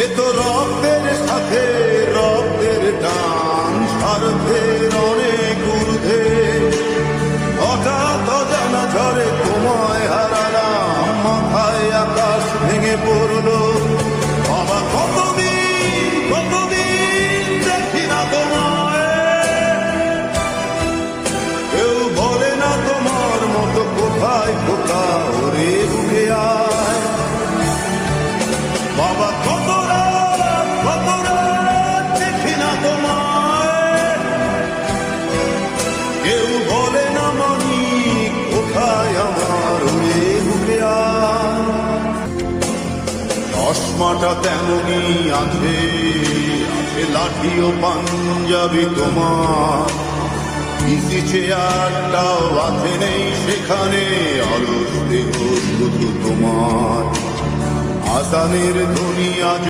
এ তো রক্তের সাথে রক্তের টান, স্বার্থের অনেক ঊর্ধ্বে। হঠাৎ অজানা ঝড়ে তোমায় হারালাম, মাথায় আকাশ ভেঙে পড়লো। বাবা কতদিন দেখি না তোমায়, কেউ বলে না তোমার মতো কোথায় কোথা ওরে উঠে আয়। বাবা কত রাত দেখি না তোমায়, কেউ বলে না মানি কোথায় আমার ওরে উঠে আয়। চশমাটা তেমনি আছে, লাঠি ও পাঞ্জাবি তোমার, ইসি চেয়ারটাও আছে নেই সেখানে, অলস দেহ শুধু তোমার। আসানের দুনিয়া